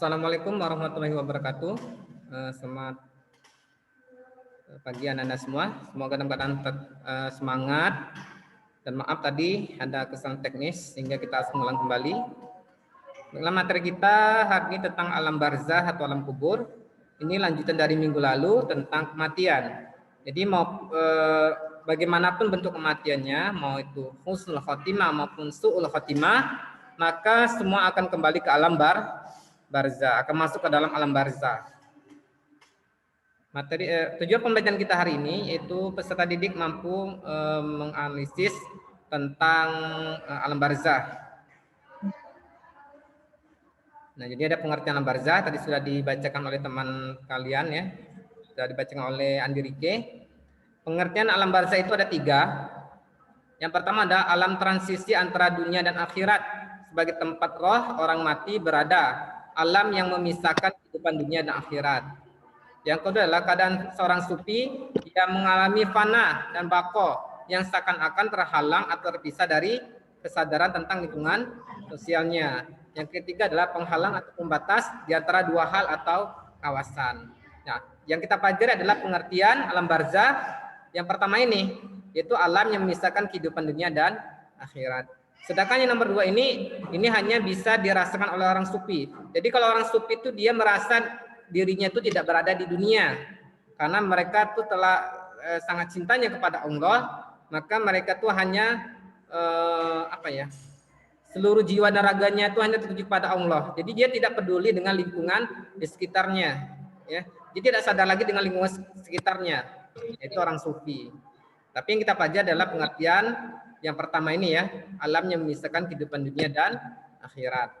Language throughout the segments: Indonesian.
Assalamualaikum warahmatullahi wabarakatuh. Selamat pagi anak-anak semua. Semoga dalam keadaan semangat. Dan maaf tadi ada kesalahan teknis sehingga kita harus mengulang kembali. Dalam materi kita hari ini tentang alam barzah atau alam kubur. Ini lanjutan dari minggu lalu tentang kematian. Jadi bagaimanapun bentuk kematiannya, mau itu husnul khotimah maupun su'ul khotimah, maka semua akan kembali ke alam barzah, akan masuk ke dalam alam barzah. Materi tujuan pembelajaran kita hari ini yaitu peserta didik mampu menganalisis tentang alam barzah. Nah, jadi ada pengertian alam barzah tadi sudah dibacakan oleh teman kalian ya, sudah dibacakan oleh Andi Rike. Pengertian alam barzah itu ada 3. Yang pertama ada alam transisi antara dunia dan akhirat sebagai tempat roh orang mati berada, alam yang memisahkan kehidupan dunia dan akhirat. Yang kedua adalah keadaan seorang sufi yang mengalami fana dan bako yang seakan-akan terhalang atau terpisah dari kesadaran tentang lingkungan sosialnya. Yang ketiga adalah penghalang atau pembatas di antara 2 hal atau kawasan. Nah, yang kita pelajari adalah pengertian alam barzah. Yang pertama ini yaitu alam yang memisahkan kehidupan dunia dan akhirat. Sedangkan yang nomor 2 ini hanya bisa dirasakan oleh orang sufi. Jadi kalau orang sufi itu dia merasa dirinya itu tidak berada di dunia karena mereka itu telah sangat cintanya kepada Allah, maka mereka tuh hanya seluruh jiwa dan raganya itu hanya tertuju pada Allah. Jadi dia tidak peduli dengan lingkungan di sekitarnya, ya. Dia tidak sadar lagi dengan lingkungan sekitarnya. Itu orang sufi. Tapi yang kita pelajari adalah pengertian yang pertama ini ya, alam yang memisahkan kehidupan dunia dan akhirat.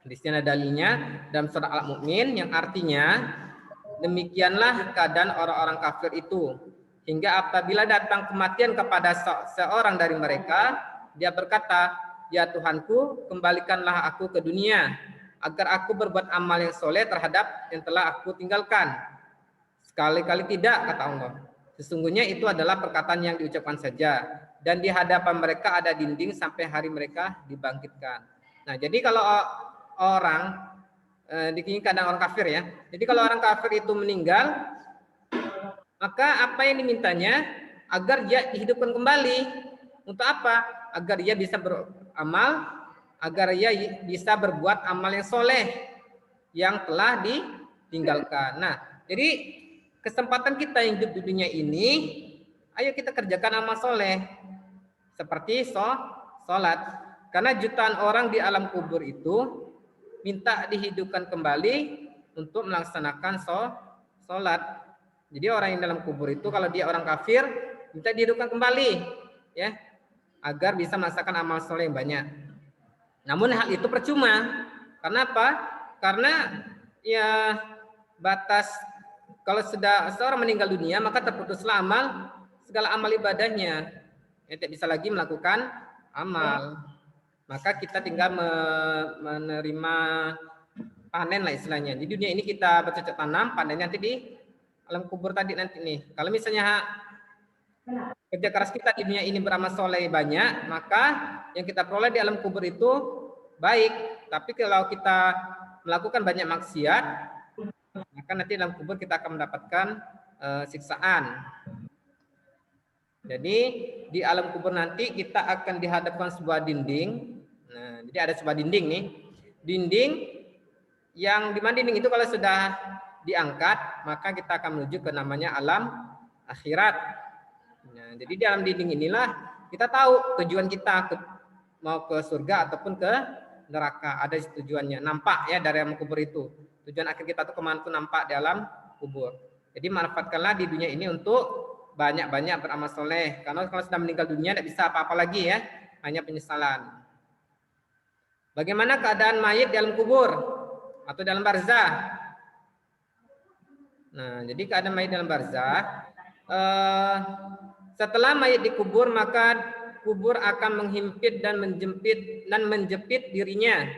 Di sini ada dalilnya dalam surah Al-Mu'min yang artinya demikianlah keadaan orang-orang kafir itu hingga apabila datang kematian kepada seorang dari mereka, dia berkata, ya Tuhanku, kembalikanlah aku ke dunia agar aku berbuat amal yang soleh terhadap yang telah aku tinggalkan. Sekali-kali tidak, kata Allah. Sesungguhnya itu adalah perkataan yang diucapkan saja dan di hadapan mereka ada dinding sampai hari mereka dibangkitkan. Nah, jadi kalau orang di keadaan orang kafir ya. Jadi kalau orang kafir itu meninggal, maka apa yang dimintanya agar dia dihidupkan kembali. Untuk apa? Agar dia bisa beramal, agar dia bisa berbuat amal yang soleh yang telah ditinggalkan. Nah, jadi kesempatan kita yang hidup di dunia ini, ayo kita kerjakan amal soleh seperti sholat. Karena jutaan orang di alam kubur itu minta dihidupkan kembali untuk melaksanakan sholat. Jadi orang yang dalam kubur itu kalau dia orang kafir minta dihidupkan kembali, ya, agar bisa melaksanakan amal soleh yang banyak. Namun hal itu percuma. Karena apa? Karena ya batas kalau sudah seorang meninggal dunia maka terputuslah segala amal ibadahnya. Ya, tidak bisa lagi melakukan amal. Maka kita tinggal menerima panen lah istilahnya. Di dunia ini kita bercocok tanam, panennya nanti di alam kubur tadi nanti nih. Kalau misalnya kerja keras kita di dunia ini beramal soleh banyak, maka yang kita peroleh di alam kubur itu baik. Tapi kalau kita melakukan banyak maksiat, maka nanti dalam kubur kita akan mendapatkan siksaan. Jadi di alam kubur nanti kita akan dihadapkan sebuah dinding. Nah, jadi ada sebuah dinding nih. Dinding yang di mana dinding itu kalau sudah diangkat, maka kita akan menuju ke namanya alam akhirat. Nah, jadi di dalam dinding inilah kita tahu tujuan kita mau ke surga ataupun ke neraka. Ada tujuannya, nampak ya dari alam kubur itu. Tujuan akhir kita tuh kemana tuh nampak di alam kubur. Jadi manfaatkanlah di dunia ini untuk banyak-banyak beramal soleh. Karena kalau sudah meninggal dunia tidak bisa apa-apa lagi ya, hanya penyesalan. Bagaimana keadaan mayit dalam kubur atau dalam barzah? Nah, jadi keadaan mayit dalam barzah, setelah mayit dikubur maka kubur akan menghimpit dan menjepit dirinya.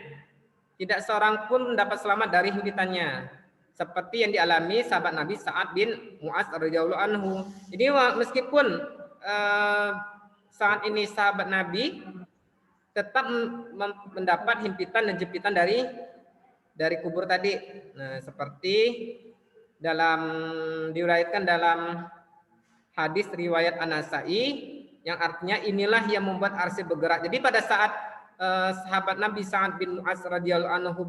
Tidak seorang pun dapat selamat dari himpitannya. Seperti yang dialami sahabat Nabi Sa'ad bin Mu'adz radhiyallahu anhu. Jadi meskipun saat ini sahabat Nabi tetap mendapat himpitan dan jepitan dari kubur tadi. Nah, seperti dalam diriwayatkan dalam hadis riwayat An-Nasa'i yang artinya inilah yang membuat arsy bergerak. Jadi pada saat sahabat Nabi Sa'ad bin Mu'adz radhiyallahu anhu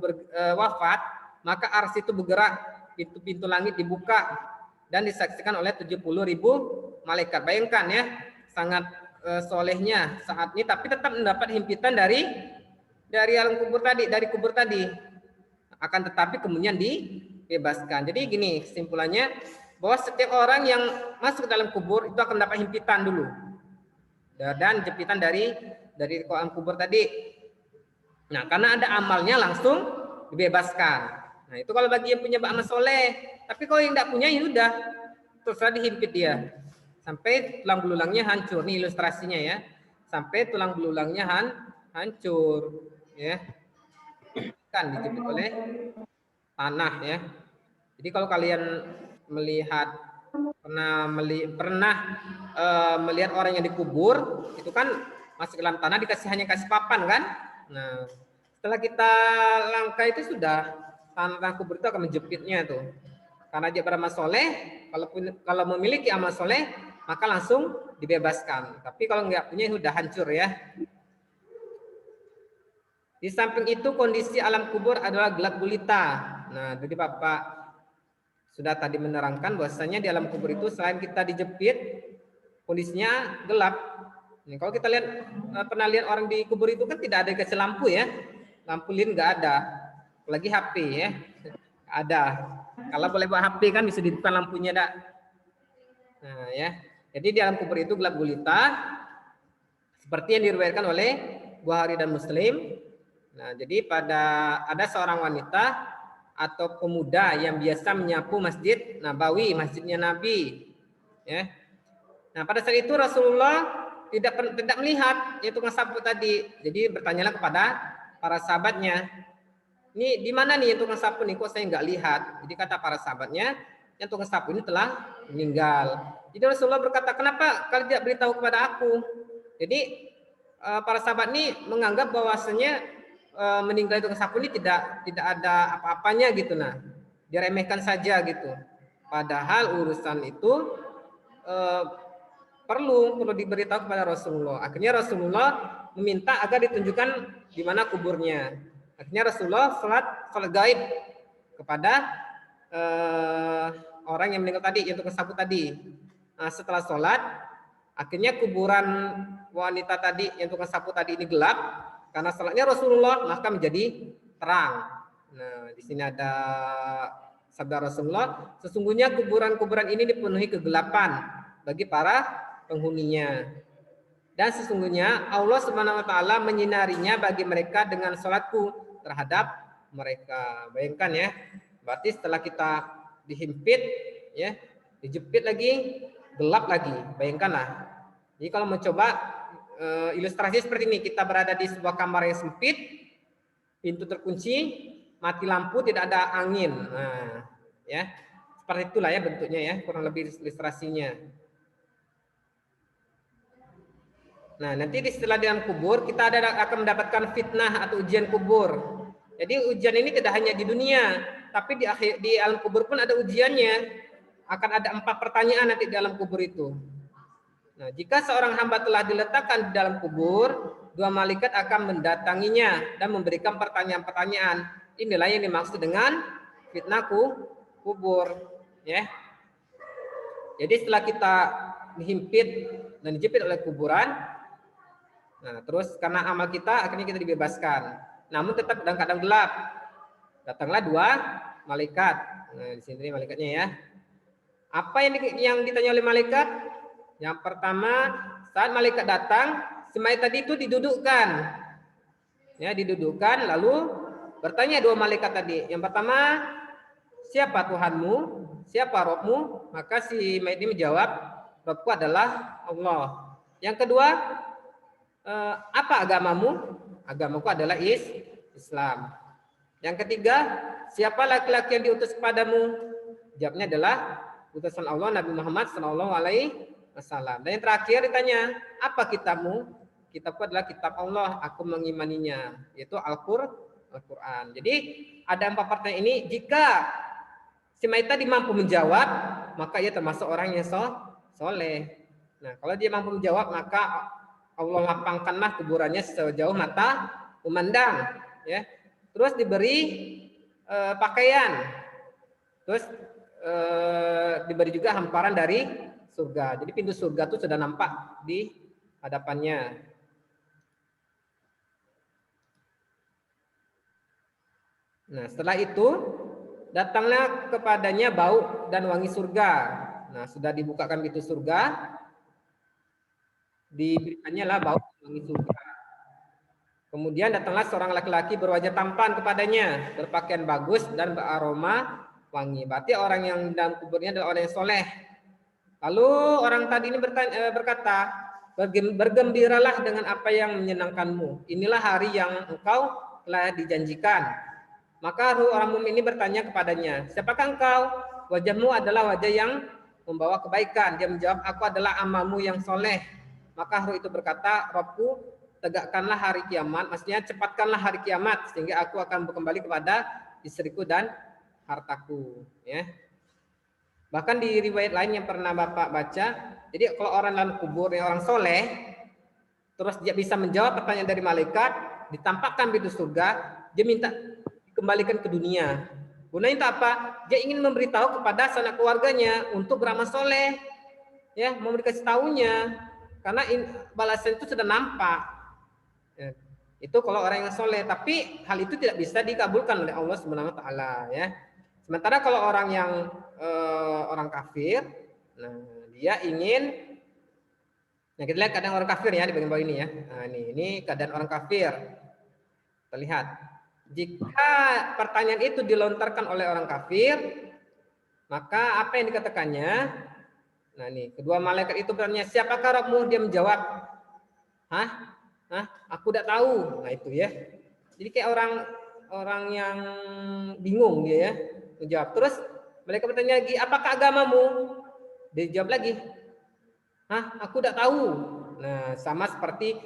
wafat, maka arsy itu bergerak, pintu-pintu langit dibuka dan disaksikan oleh 70.000 malaikat. Bayangkan ya, sangat solehnya saat ini, tapi tetap mendapat himpitan dari alam kubur tadi, dari kubur tadi. Akan tetapi kemudian dibebaskan. Jadi gini kesimpulannya, bahwa setiap orang yang masuk ke dalam kubur itu akan mendapat himpitan dulu dan jepitan dari alam kubur tadi. Nah, karena ada amalnya langsung dibebaskan. Nah, itu kalau bagi yang punya amal soleh. Tapi kalau yang tidak punya, ya udah terserah dihimpit dia sampai tulang belulangnya hancur. Ini ilustrasinya ya, sampai tulang belulangnya hancur ya, kan dijepit oleh tanah ya. Jadi kalau kalian melihat pernah melihat orang yang dikubur, itu kan masuk ke dalam tanah hanya kasih papan kan. Nah, setelah kita langkah itu sudah tanah kubur itu akan menjepitnya tuh. Karena dia beramal soleh, kalau memiliki amal soleh maka langsung dibebaskan. Tapi kalau nggak punya sudah hancur ya. Di samping itu kondisi alam kubur adalah gelap gulita. Nah, jadi Bapak sudah tadi menerangkan bahwasanya di alam kubur itu selain kita dijepit, kondisinya gelap. Nih, kalau kita lihat, pernah lihat orang di kubur itu kan tidak ada dikasih lampu ya, lampu lilin nggak ada, apalagi HP ya, ada. Kalau boleh bawa HP kan bisa dihidupkan lampunya dak. Nah ya, jadi di alam kubur itu gelap gulita, seperti yang diriwayatkan oleh Bukhari dan Muslim. Nah, jadi ada seorang wanita atau pemuda yang biasa menyapu Masjid Nabawi, masjidnya Nabi. Ya. Nah, pada saat itu Rasulullah tidak melihat yang tukang sapu tadi. Jadi bertanyalah kepada para sahabatnya, ini di mana nih yang tukang sapu nih? Kok saya nggak lihat? Jadi kata para sahabatnya, yang tukang sapu ini telah meninggal. Jadi Rasulullah berkata, kenapa kalian tidak beritahu kepada aku? Jadi para sahabat ini menganggap bahwasanya meninggal tukang sapu ini tidak ada apa-apanya gitu, nah diremehkan saja gitu. Padahal urusan itu perlu diberitahu kepada Rasulullah. Akhirnya Rasulullah meminta agar ditunjukkan di mana kuburnya. Akhirnya Rasulullah salat gaib kepada orang yang meninggal tadi, yang tukang sapu tadi. Nah, setelah sholat, akhirnya kuburan wanita tadi yang tukang sapu tadi ini gelap. Karena salatnya Rasulullah maka menjadi terang. Nah, di sini ada sabda Rasulullah, sesungguhnya kuburan-kuburan ini dipenuhi kegelapan bagi para penghuninya. Dan sesungguhnya Allah Subhanahu wa taala menyinarinya bagi mereka dengan salatku terhadap mereka. Bayangkan ya. Berarti setelah kita dihimpit ya, dijepit lagi, gelap lagi. Bayangkanlah. Jadi kalau mencoba ilustrasi seperti ini, kita berada di sebuah kamar yang sempit, pintu terkunci, mati lampu, tidak ada angin. Nah, ya. Seperti itulah ya bentuknya ya, kurang lebih ilustrasinya. Nah, nanti setelah di dalam kubur kita akan mendapatkan fitnah atau ujian kubur. Jadi ujian ini tidak hanya di dunia, tapi di alam kubur pun ada ujiannya. Akan ada 4 pertanyaan nanti di dalam kubur itu. Nah, jika seorang hamba telah diletakkan di dalam kubur, 2 malaikat akan mendatanginya dan memberikan pertanyaan-pertanyaan. Inilah yang dimaksud dengan fitnah kubur, ya. Jadi setelah kita dihimpit dan dijepit oleh kuburan, nah terus karena amal kita akhirnya kita dibebaskan. Namun tetap kadang-kadang gelap. Datanglah 2 malaikat. Nah, di sini malaikatnya ya. Apa yang ditanya oleh malaikat? Yang pertama, saat malaikat datang, si mayat tadi itu didudukkan. Ya, didudukkan lalu bertanya 2 malaikat tadi. Yang pertama, siapa Tuhanmu? Siapa Rabbmu? Maka si mayat ini menjawab, Rabbku adalah Allah. Yang kedua, apa agamamu? Agamaku adalah Islam. Yang ketiga, siapa laki-laki yang diutus kepadamu? Jawabnya adalah utusan Allah Nabi Muhammad SAW. Dan yang terakhir ditanya, apa kitabmu? Kitabku adalah kitab Allah, aku mengimaninya, yaitu Al-Quran. Jadi ada 4 pertanyaan ini. Jika si mayit tadi mampu menjawab, maka ia termasuk orang yang soleh. Nah, kalau dia mampu menjawab, maka Allah lapangkanlah kuburannya sejauh mata memandang. Ya, terus diberi pakaian, terus diberi juga hamparan dari surga. Jadi pintu surga itu sudah nampak di hadapannya. Nah, setelah itu datanglah kepadanya bau dan wangi surga. Nah, sudah dibukakan pintu surga, diberikannya lah bau dan wangi surga. Kemudian datanglah seorang laki-laki berwajah tampan kepadanya, berpakaian bagus dan beraroma wangi. Berarti orang yang dalam kuburnya adalah orang yang soleh. Lalu orang tadi ini berkata, bergembiralah dengan apa yang menyenangkanmu. Inilah hari yang engkau telah dijanjikan. Maka ruh orang mukmin ini bertanya kepadanya, siapakah engkau? Wajahmu adalah wajah yang membawa kebaikan. Dia menjawab, aku adalah amalmu yang soleh. Maka ruh itu berkata, Robku, tegakkanlah hari kiamat, maksudnya cepatkanlah hari kiamat sehingga aku akan kembali kepada istriku dan hartaku. Ya. Bahkan di riwayat lain yang pernah Bapak baca, jadi kalau orang dalam kubur yang orang soleh, terus dia bisa menjawab pertanyaan dari malaikat, ditampakkan pintu surga, dia minta dikembalikan ke dunia. Gunanya itu apa? Dia ingin memberitahu kepada sanak keluarganya untuk beramal soleh, ya, mau dikasih tahunya, karena balasan itu sudah nampak. Ya, itu kalau orang yang soleh, tapi hal itu tidak bisa dikabulkan oleh Allah Subhanahu Wa Taala, ya. Sementara kalau orang yang orang kafir, nah dia ingin, nah kita lihat keadaan orang kafir ya di bagian bawah ini ya. Nah ini keadaan orang kafir. Terlihat. Jika pertanyaan itu dilontarkan oleh orang kafir, maka apa yang dikatakannya? Nah ini kedua malaikat itu bertanya, siapakah Rabbmu? Dia menjawab, hah? Aku tidak tahu. Nah itu ya. Jadi kayak orang yang bingung dia ya menjawab. Terus mereka bertanya lagi, apakah agamamu? Dia jawab lagi, aku tidak tahu. Nah sama seperti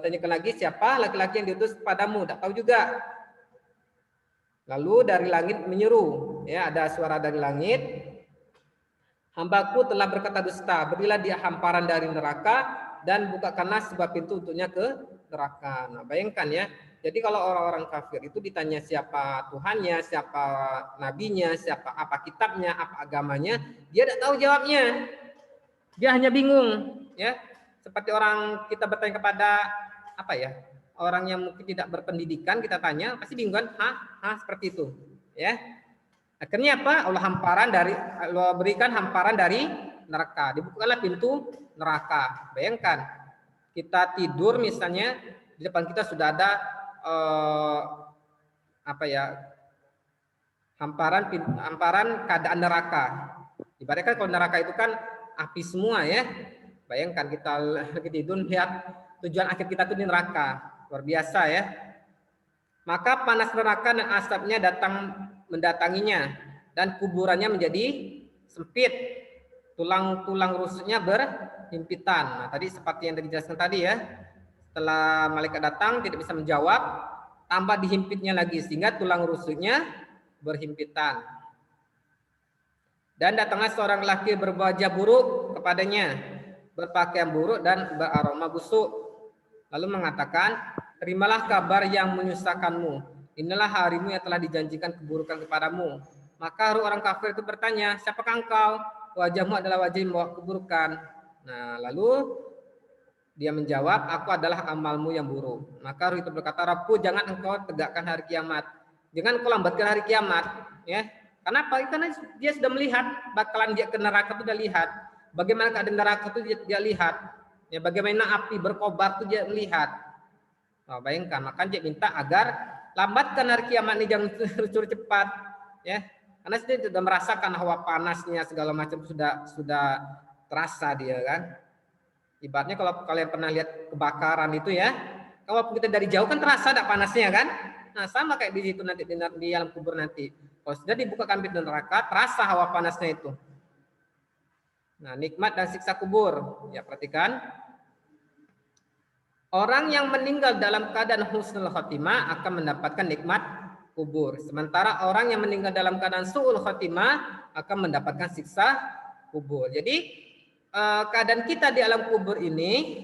tanyakan lagi, siapa laki-laki yang diutus padamu? Tidak tahu juga. Lalu dari langit menyeru, ya ada suara dari langit, hambaku telah berkata dusta, berilah dia hamparan dari neraka dan bukakanlah sebuah pintu untuknya ke neraka. Nah bayangkan ya, jadi kalau orang-orang kafir itu ditanya siapa Tuhannya, siapa nabinya, siapa apa kitabnya, apa agamanya, dia tidak tahu jawabnya. Dia hanya bingung, ya. Seperti orang kita bertanya kepada apa ya? Orang yang mungkin tidak berpendidikan kita tanya, pasti bingung kan? Seperti itu, ya. Akhirnya apa? Allah berikan hamparan dari neraka. Dibukalah pintu neraka. Bayangkan, kita tidur misalnya di depan kita sudah ada hamparan keadaan neraka. Ibaratnya kalau neraka itu kan api semua ya. Bayangkan kita lagi tidur lihat tujuan akhir kita itu di neraka. Luar biasa ya. Maka panas neraka dan asapnya mendatanginya dan kuburannya menjadi sempit. Tulang-tulang rusuknya berhimpitan. Nah, tadi seperti yang dijelaskan tadi ya. Setelah malaikat datang tidak bisa menjawab, tambah dihimpitnya lagi sehingga tulang rusuknya berhimpitan. Dan datanglah seorang laki berwajah buruk kepadanya, berpakaian buruk dan beraroma busuk. Lalu mengatakan, terimalah kabar yang menyusahkanmu. Inilah harimu yang telah dijanjikan keburukan kepadamu. Maka orang kafir itu bertanya, siapakah engkau? Wajahmu adalah wajah yang membawa keburukan. Nah, lalu dia menjawab, aku adalah amalmu yang buruk. Maka ruh itu berkata, Rabbku, jangan engkau tegakkan hari kiamat. Jangan engkau lambatkan hari kiamat. Ya, kenapa? Karena dia sudah melihat bakalan dia ke neraka itu, dia lihat. Bagaimana keadaan neraka itu dia lihat. Ya, bagaimana api berkobar itu dia melihat. Nah, bayangkan, maka dia minta agar lambatkan hari kiamat ini, jangan terus cepat. Ya, karena dia sudah merasakan hawa panasnya segala macam sudah terasa dia kan. Ibaratnya kalau kalian pernah lihat kebakaran itu ya, kalau kita dari jauh kan terasa ada panasnya kan. Nah sama kayak di situ nanti di alam kubur nanti. Kalau sudah dibukakan pintu neraka, terasa hawa panasnya itu. Nah nikmat dan siksa kubur, ya perhatikan. Orang yang meninggal dalam keadaan husnul khotimah akan mendapatkan nikmat kubur. Sementara orang yang meninggal dalam keadaan su'ul khotimah akan mendapatkan siksa kubur. Jadi keadaan kita di alam kubur ini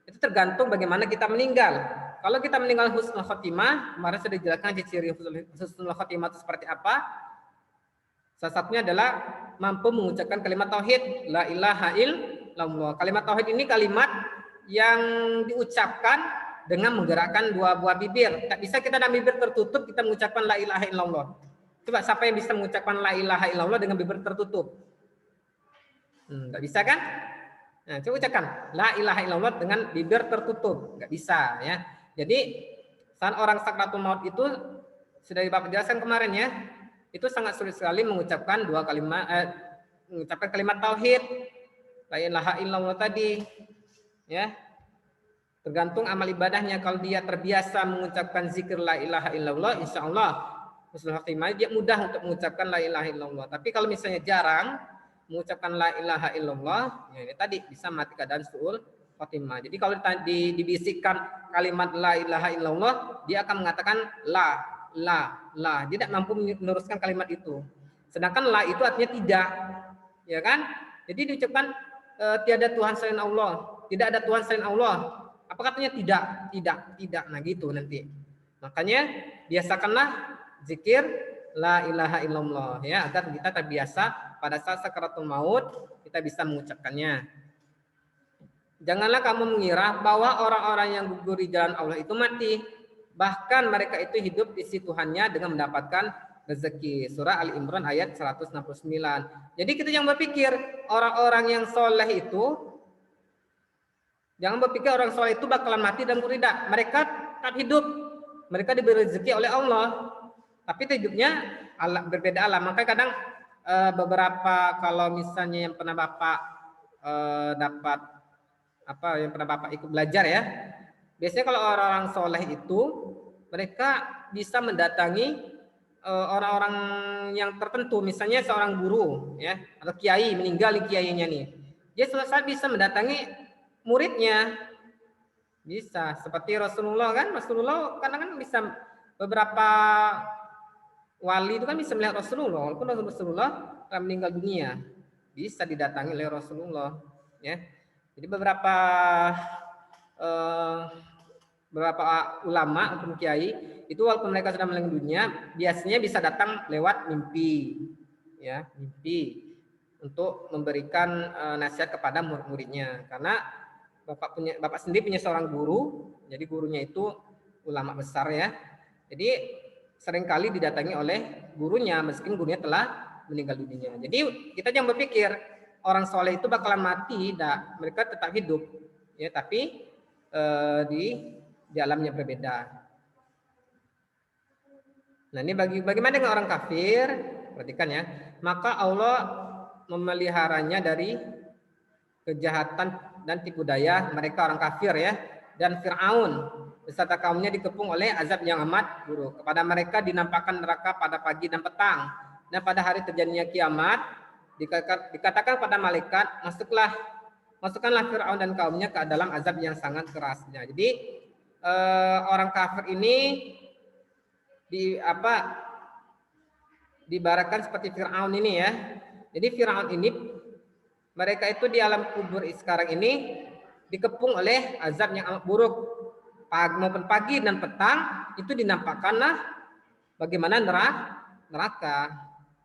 itu tergantung bagaimana kita meninggal. Kalau kita meninggal husnul khotimah, kemarin sudah dijelaskan ciri husnul khotimah itu seperti apa. Salah satunya adalah mampu mengucapkan kalimat tauhid, la ilaha illallah. Kalimat tauhid ini kalimat yang diucapkan dengan menggerakkan dua buah bibir. Tak bisa kita dengan bibir tertutup kita mengucapkan la ilaha illallah. Coba siapa yang bisa mengucapkan la ilaha illallah dengan bibir tertutup? Nggak bisa kan? Nah, coba ucapkan la ilaha illallah dengan bibir tertutup. Nggak bisa ya. Jadi saat orang sakratul maut itu sudah Bapak jelaskan kemarin ya. Itu sangat sulit sekali mengucapkan dua kalimat mengucapkan kalimat tauhid la ilaha illallah tadi. Ya, tergantung amal ibadahnya. Kalau dia terbiasa mengucapkan zikir la ilaha illallah, insya Allah husnul khotimah dia mudah untuk mengucapkan la ilaha illallah. Tapi kalau misalnya jarang mengucapkan la ilaha illallah, ya ini tadi bisa mati keadaan su'ul khotimah. Jadi kalau dibisikkan kalimat la ilaha illallah, dia akan mengatakan la. Dia tidak mampu meneruskan kalimat itu. Sedangkan la itu artinya tidak, ya kan? Jadi diucapkan tiada Tuhan selain Allah. Tidak ada Tuhan selain Allah. Apa katanya? Tidak. Nah gitu nanti. Makanya biasakanlah zikir la ilaha illallah ya, agar kita terbiasa pada saat sakaratul maut kita bisa mengucapkannya. Janganlah kamu mengira bahwa orang-orang yang gugur di jalan Allah itu mati. Bahkan mereka itu hidup di sisi Tuhannya dengan mendapatkan rezeki. Surah Al-Imran ayat 169. Jadi kita jangan berpikir orang-orang yang soleh itu, jangan berpikir orang soleh itu bakalan mati dan tidak. Mereka tetap hidup. Mereka diberi rezeki oleh Allah. Tapi hidupnya berbeda alam. Makanya kadang beberapa kalau misalnya yang pernah Bapak yang pernah Bapak ikut belajar ya. Biasanya kalau orang-orang soleh itu mereka bisa mendatangi orang-orang yang tertentu. Misalnya seorang guru ya atau kiai meninggal kiainya nih. Dia selesai bisa mendatangi muridnya, bisa seperti Rasulullah kan. Rasulullah kadang kan bisa beberapa wali itu kan bisa melihat Rasulullah walaupun Rasulullah telah meninggal dunia, bisa didatangi oleh Rasulullah ya. Jadi beberapa ulama atau kiai itu walaupun mereka sudah meninggal dunia biasanya bisa datang lewat mimpi ya, mimpi untuk memberikan nasihat kepada murid-muridnya. Karena Bapak sendiri punya seorang guru, jadi gurunya itu ulama besar ya. Jadi seringkali didatangi oleh gurunya meskipun gurunya telah meninggal dunia. Jadi kita jangan berpikir orang soleh itu bakalan mati, mereka tetap hidup ya, tapi di alamnya berbeda. Nah ini bagaimana dengan orang kafir? Perhatikan ya. Maka Allah memeliharanya dari kejahatan dan tipu daya mereka orang kafir ya. Dan Fir'aun beserta kaumnya dikepung oleh azab yang amat buruk. Kepada mereka dinampakkan neraka pada pagi dan petang. Dan pada hari terjadinya kiamat dikatakan pada malaikat, masukkanlah Fir'aun dan kaumnya ke dalam azab yang sangat kerasnya. Jadi orang kafir ini diibaratkan seperti Fir'aun ini ya. Jadi Fir'aun ini mereka itu di alam kubur sekarang ini dikepung oleh azab yang amat buruk. Maupun pagi dan petang itu dinampakkanlah bagaimana neraka.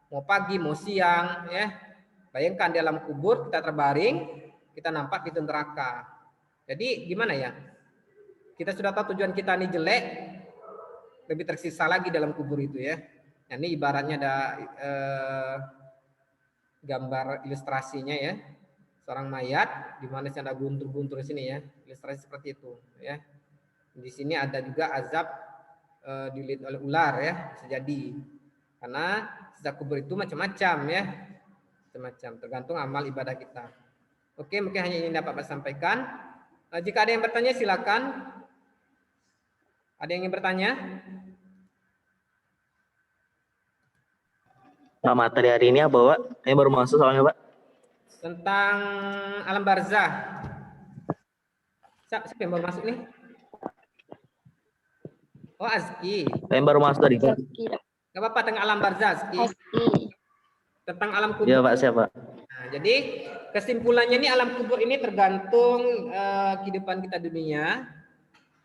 Mau pagi mau siang ya. Bayangkan di alam kubur kita terbaring, kita nampak itu neraka. Jadi gimana ya? Kita sudah tahu tujuan kita ini jelek, lebih tersiksa lagi dalam kubur itu ya. Nah, ini ibaratnya ada gambar ilustrasinya ya. Seorang mayat di mana ada guntur-guntur di sini ya. Ilustrasi seperti itu ya. Di sini ada juga azab dililit oleh ular ya, bisa jadi. Karena siksa kubur itu macam-macam ya. Macam-macam tergantung amal ibadah kita. Oke, mungkin hanya ini dapat saya sampaikan. Jika ada yang bertanya silakan. Ada yang ingin bertanya? Pak, materi hari ini apa, Pak? Saya baru masuk soalnya, Pak. Tentang alam barzah. Siapa yang baru masuk nih? Oh, Azki. Saya baru masuk tadi. Gak apa-apa, tentang alam barzah, Azki. Tentang alam kubur. Iya Pak, siapa? Nah, jadi kesimpulannya ini alam kubur ini tergantung kehidupan kita di dunia.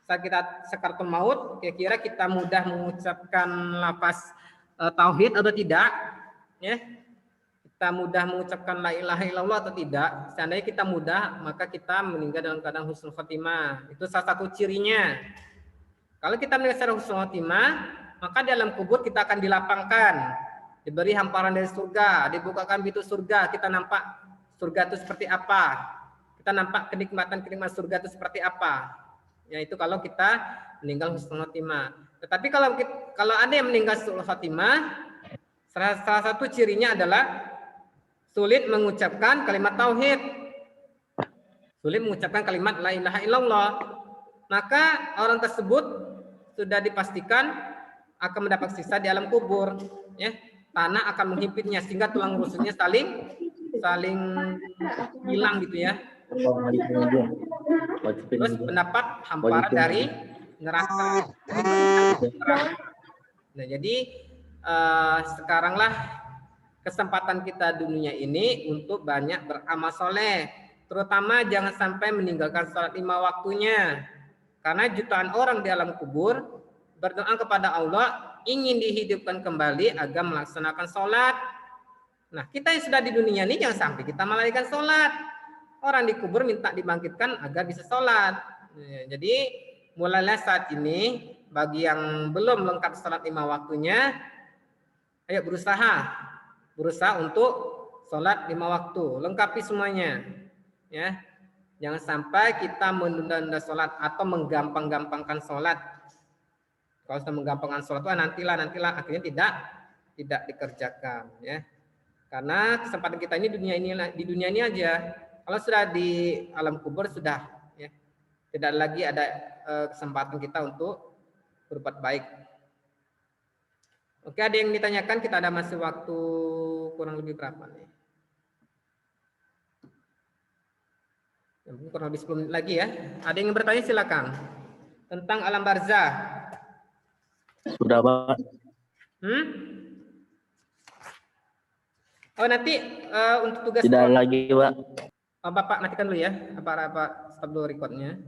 Saat kita sakaratul maut, kira-kira kita mudah mengucapkan lafaz tauhid atau tidak? Ya, kita mudah mengucapkan la ilaha illallah atau tidak? Seandainya kita mudah, maka kita meninggal dalam keadaan husnul khotimah. Itu salah satu cirinya. Kalau kita meninggal secara husnul khotimah, maka di alam kubur kita akan dilapangkan, diberi hamparan dari surga, dibukakan pintu surga, kita nampak surga itu seperti apa, kita nampak kenikmatan-kenikmatan surga itu seperti apa. Yaitu kalau kita meninggal husnul khotimah. Tetapi kalau ada yang meninggal husnul khotimah, salah satu cirinya adalah sulit mengucapkan kalimat tauhid, sulit mengucapkan kalimat la ilaha illallah. Maka orang tersebut sudah dipastikan akan mendapat siksa di alam kubur. Ya, tanah akan menghimpitnya sehingga tulang rusuknya saling hilang gitu ya. Terus mendapat hamparan dari neraka. Nah, jadi sekaranglah kesempatan kita dunia ini untuk banyak beramal soleh, terutama jangan sampai meninggalkan sholat 5 waktunya, karena jutaan orang di alam kubur berdoa kepada Allah ingin dihidupkan kembali agar melaksanakan sholat. Nah, kita yang sudah di dunia ini jangan sampai kita melalaikan sholat. Orang di kubur minta dibangkitkan agar bisa sholat. Jadi mulailah saat ini bagi yang belum lengkap sholat 5 waktunya, ayo berusaha untuk sholat 5 waktu, lengkapi semuanya, ya. Jangan sampai kita menunda-nunda sholat atau menggampang-gampangkan sholat. Kalau sudah menggampangkan sholat, nantilah akhirnya tidak dikerjakan, ya. Karena kesempatan kita ini di dunia ini aja. Kalau sudah di alam kubur sudah, ya, tidak lagi ada kesempatan kita untuk berbuat baik. Oke, ada yang ditanyakan? Kita ada masih waktu kurang lebih berapa nih? Kurang lebih 10 menit lagi ya. Ada yang bertanya silakan tentang alam barzah. Sudah Pak. Oh, nanti untuk tugas tidak lagi Pak. Bapak matikan dulu ya. Apa stop dulu recordnya.